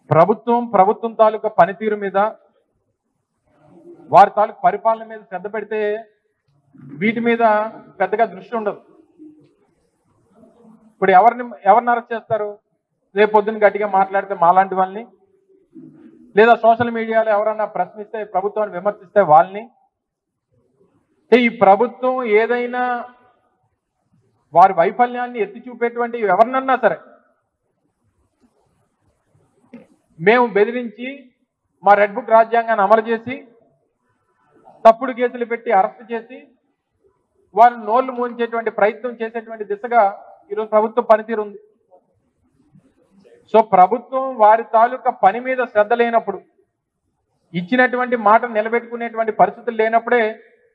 ప్రభుత్వం తాలూకా పనితీరు మీద వారి తాలూకు పరిపాలన మీద శ్రద్ధ పెడితే వీటి మీద పెద్దగా దృష్టి ఉండదు. ఇప్పుడు ఎవరిని అరెస్ట్ చేస్తారు? రేపు పొద్దున్న గట్టిగా మాట్లాడితే మాలాంటి వాళ్ళని, లేదా సోషల్ మీడియాలో ఎవరన్నా ప్రశ్నిస్తే ప్రభుత్వాన్ని విమర్శిస్తే వాళ్ళని. ఈ ప్రభుత్వం ఏదైనా వారి వైఫల్యాన్ని ఎత్తి చూపేటువంటి ఎవరినన్నా సరే మేము బెదిరించి మా రెడ్ బుక్ రాజ్యాంగాన్ని అమలు చేసి తప్పుడు కేసులు పెట్టి అరెస్ట్ చేసి వారిని నోళ్లు మూయించేటువంటి ప్రయత్నం చేసేటువంటి దిశగా ఈరోజు ప్రభుత్వం పనితీరు ఉంది. సో ప్రభుత్వం వారి తాలూకా పని మీద శ్రద్ధ లేనప్పుడు, ఇచ్చినటువంటి మాట నిలబెట్టుకునేటువంటి పరిస్థితులు లేనప్పుడే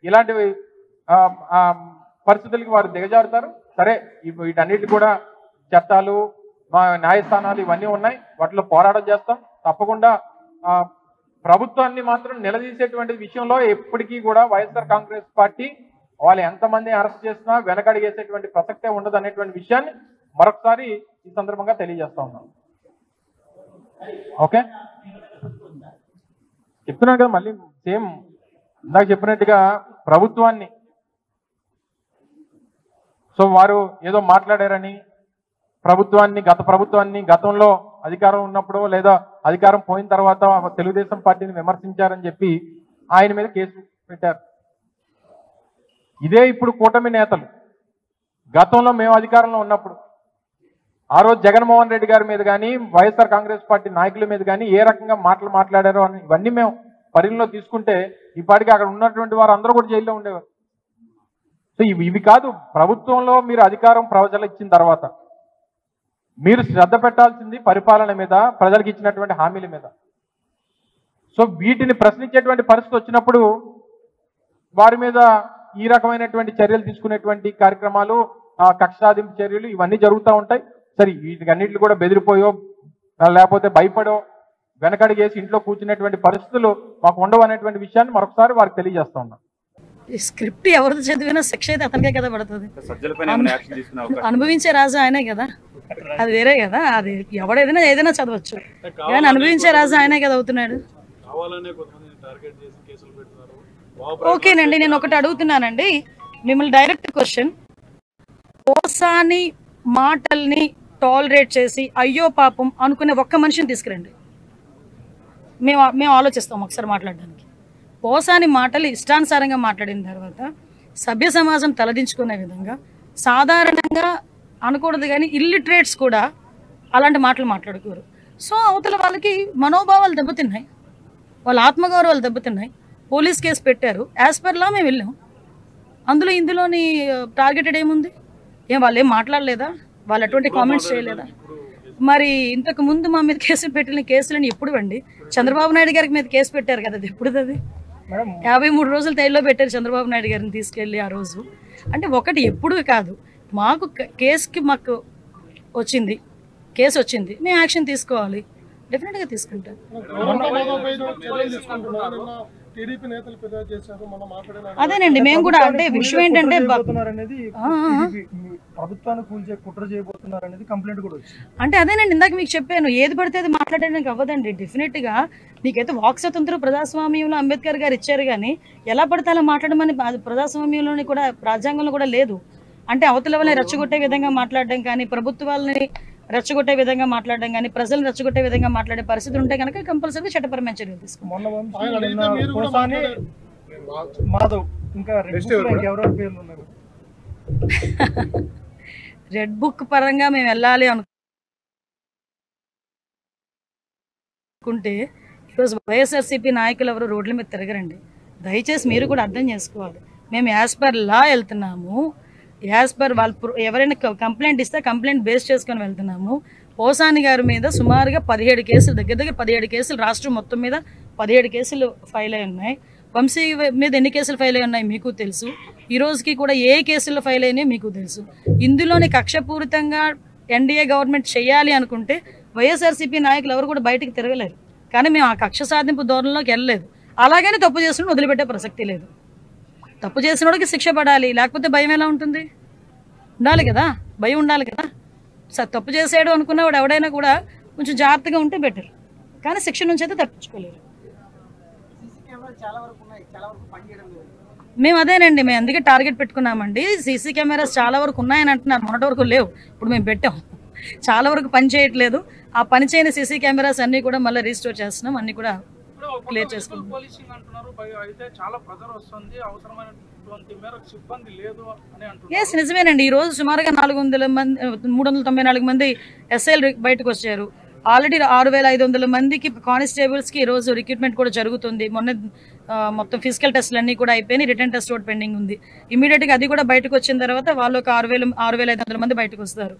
ఇలాంటి పరిస్థితులకి వారు దిగజారుతారు. సరే, వీటన్నిటి కూడా చట్టాలు, మా న్యాయస్థానాలు ఇవన్నీ ఉన్నాయి, వాటిలో పోరాటం చేస్తాం. తప్పకుండా ప్రభుత్వాన్ని మాత్రం నిలదీసేటువంటి విషయంలో ఎప్పటికీ కూడా వైఎస్ఆర్ కాంగ్రెస్ పార్టీ వాళ్ళు ఎంతమంది అరెస్ట్ చేసినా వెనకడిగేసేటువంటి ప్రసక్తే ఉండదు అనేటువంటి విషయాన్ని మరొకసారి ఈ సందర్భంగా తెలియజేస్తా ఉన్నాం. ఓకే, చెప్తున్నాను కదా, మళ్ళీ సేమ్ ఇందాక చెప్పినట్టుగా ప్రభుత్వాన్ని, సో వారు ఏదో మాట్లాడారని గత ప్రభుత్వాన్ని గతంలో అధికారం ఉన్నప్పుడు లేదా అధికారం పోయిన తర్వాత తెలుగుదేశం పార్టీని విమర్శించారని చెప్పి ఆయన మీద కేసు పెట్టారు. ఇదే ఇప్పుడు కూటమి నేతలు గతంలో మేము అధికారంలో ఉన్నప్పుడు ఆ రోజు జగన్మోహన్ రెడ్డి గారి మీద కానీ వైఎస్ఆర్ కాంగ్రెస్ పార్టీ నాయకుల మీద కానీ ఏ రకంగా మాట్లాడారో అని ఇవన్నీ మేము పరిగణలో తీసుకుంటే ఇప్పటికీ అక్కడ ఉన్నటువంటి వారు అందరూ కూడా జైల్లో ఉండేవారు. సో ఇవి కాదు, ప్రభుత్వంలో మీరు అధికారం ప్రజలకు ఇచ్చిన తర్వాత మీరు శ్రద్ధ పెట్టాల్సింది పరిపాలన మీద, ప్రజలకు ఇచ్చినటువంటి హామీల మీద. సో వీటిని ప్రశ్నించేటువంటి పరిస్థితి వచ్చినప్పుడు వారి మీద ఈ రకమైనటువంటి చర్యలు తీసుకునేటువంటి కార్యక్రమాలు, కక్ష సాధింపు చర్యలు ఇవన్నీ జరుగుతూ ఉంటాయి. సరే, వీటికన్నిటిని కూడా బెదిరిపోయో లేకపోతే భయపడో వెనకడిగేసి ఇంట్లో కూర్చునేటువంటి పరిస్థితులు మాకు ఉండవు అనేటువంటి విషయాన్ని మరొకసారి వారికి తెలియజేస్తా ఉన్నాం. ఈ స్క్రిప్ట్ ఎవరిది చదివినా శిక్ష అయితే అతనికే కదా పడుతుంది. అనుభవించే రాజు ఆయనే కదా, అది వేరే కదా. అది ఏదైనా చదవచ్చు, కానీ అనుభవించే రాజు ఆయనే కదా అవుతున్నాడు. ఓకేనండి, నేను ఒకటి అడుగుతున్నానండి మిమ్మల్ని, డైరెక్ట్ క్వశ్చన్. పోసాని మాటల్ని టాలరేట్ చేసి అయ్యో పాపం అనుకునే ఒక్క మనిషిని తీసుకురండి, మేము ఆలోచిస్తాం ఒకసారి మాట్లాడడానికి. పోసాని మాటలు ఇష్టానుసారంగా మాట్లాడిన తర్వాత సభ్య సమాజం తలదించుకునే విధంగా, సాధారణంగా అనకూడదు కానీ ఇల్లిటరేట్స్ కూడా అలాంటి మాటలు మాట్లాడుకోరు. సో అవతల వాళ్ళకి మనోభావాలు దెబ్బతిన్నాయి, వాళ్ళ ఆత్మగౌరవాలు దెబ్బతిన్నాయి. పోలీస్ కేసు పెట్టారు, యాజ్ పర్ లా మేము వెళ్ళాం. ఇందులోని టార్గెటెడ్ ఏముంది? వాళ్ళు ఏం మాట్లాడలేదా? వాళ్ళు అటువంటి కామెంట్స్ చేయలేదా? మరి ఇంతకు ముందు మా మీద కేసులు పెట్టిన కేసులని ఎప్పుడు అండి? చంద్రబాబు నాయుడు గారికి మీద కేసు పెట్టారు కదా, అది ఎప్పుడు? అది 53 రోజులు తైల్లో పెట్టారు చంద్రబాబు నాయుడు గారిని తీసుకెళ్ళి ఆ రోజు. అంటే ఒకటి ఎప్పుడు కాదు, మాకు మాకు కేసు వచ్చింది, మేము యాక్షన్ తీసుకోవాలి, డెఫినెట్గా తీసుకుంటాం. అదేనండి, మేము కూడా అంటే విషయం ఏంటంటే అంటే అదేనండి ఇందాక మీకు చెప్పాను, ఏది పడితే అది మాట్లాడడానికి అవ్వదండి. డెఫినెట్గా మీకైతే వాక్ స్వతంత్రం ప్రజాస్వామ్యంలో అంబేద్కర్ గారు ఇచ్చారు, కానీ ఎలా పడితే అలా మాట్లాడమని ప్రజాస్వామ్యంలోని కూడా రాజ్యాంగంలో కూడా లేదు. అంటే అవతల వాళ్ళని రెచ్చగొట్టే విధంగా మాట్లాడడం కానీ, ప్రభుత్వాలని రెచ్చగొట్టే విధంగా మాట్లాడడం కానీ, ప్రజలను రెచ్చగొట్టే విధంగా మాట్లాడే పరిస్థితులు ఉంటే కనుక కంపల్సరీగా చట్టపరమైన చర్యలు తీసుకుంటాం. రెడ్ బుక్ పరంగా మేము వెళ్ళాలి అనుకుంటే ఈరోజు వైఎస్ఆర్సీపీ నాయకులు ఎవరు రోడ్ల మీద తిరగరండి. దయచేసి మీరు కూడా అర్థం చేసుకోవాలి, మేము యాజ్ పర్ లా వెళ్తున్నాము, యాజ్ పర్ వాళ్ళు ఎవరైనా కంప్లైంట్ ఇస్తే కంప్లైంట్ బేస్ చేసుకొని వెళ్తున్నాము. పోసాని గారి మీద సుమారుగా 17 కేసులు, దగ్గర 17 కేసులు రాష్ట్రం మొత్తం మీద 17 కేసులు ఫైల్ అయి ఉన్నాయి. వంశీ మీద ఎన్ని కేసులు ఫైల్ అయి ఉన్నాయి మీకు తెలుసు. ఈ రోజుకి కూడా ఏ కేసుల్లో ఫైల్ అయినాయో మీకు తెలుసు. ఇందులోని కక్షపూరితంగా ఎన్డీఏ గవర్నమెంట్ చేయాలి అనుకుంటే వైఎస్ఆర్సీపీ నాయకులు ఎవరు కూడా బయటకు తిరగలేరు. కానీ మేము ఆ కక్ష సాధింపు ధోరణిలోకి వెళ్ళలేదు. అలాగని తప్పు చేసిన వదిలిపెట్టే ప్రసక్తి లేదు. తప్పు చేసిన వాడికి శిక్ష పడాలి, లేకపోతే భయం ఎలా ఉంటుంది? ఉండాలి కదా, భయం ఉండాలి కదా. తప్పు చేసాడు అనుకున్నవాడు ఎవడైనా కూడా కొంచెం జాగ్రత్తగా ఉంటే బెటర్, కానీ శిక్ష నుంచి అయితే తప్పించుకోలేరు. మేము అదేనండి, మేము అందుకే టార్గెట్ పెట్టుకున్నామండి. సీసీ కెమెరాస్ చాలా వరకు ఉన్నాయని అంటున్నారు, మొన్నటి వరకు లేవు, ఇప్పుడు మేము పెట్టాం. చాలా వరకు పని చేయట్లేదు. ఆ పని చేయని సీసీ కెమెరాస్ అన్ని కూడా మళ్ళీ రీస్టోర్ చేస్తున్నాం, అన్ని కూడా క్లియర్ చేసుకుంటాం. ఎస్, నిజమేనండి. ఈ రోజు సుమారుగా 394 మంది ఎస్ఐలు బయటకు వచ్చారు. ఆల్రెడీ 6500 మందికి కానిస్టేబుల్స్ కి ఈ రోజు రిక్రూట్మెంట్ కూడా జరుగుతుంది. మొన్న మొత్తం ఫిజికల్ టెస్ట్లు అన్ని కూడా అయిపోయి రిటర్న్ టెస్ట్ కూడా పెండింగ్ ఉంది. ఇమీడియట్ గా అది కూడా బయటకు వచ్చిన తర్వాత వాళ్ళు ఒక 6500 మంది బయటకు వస్తారు.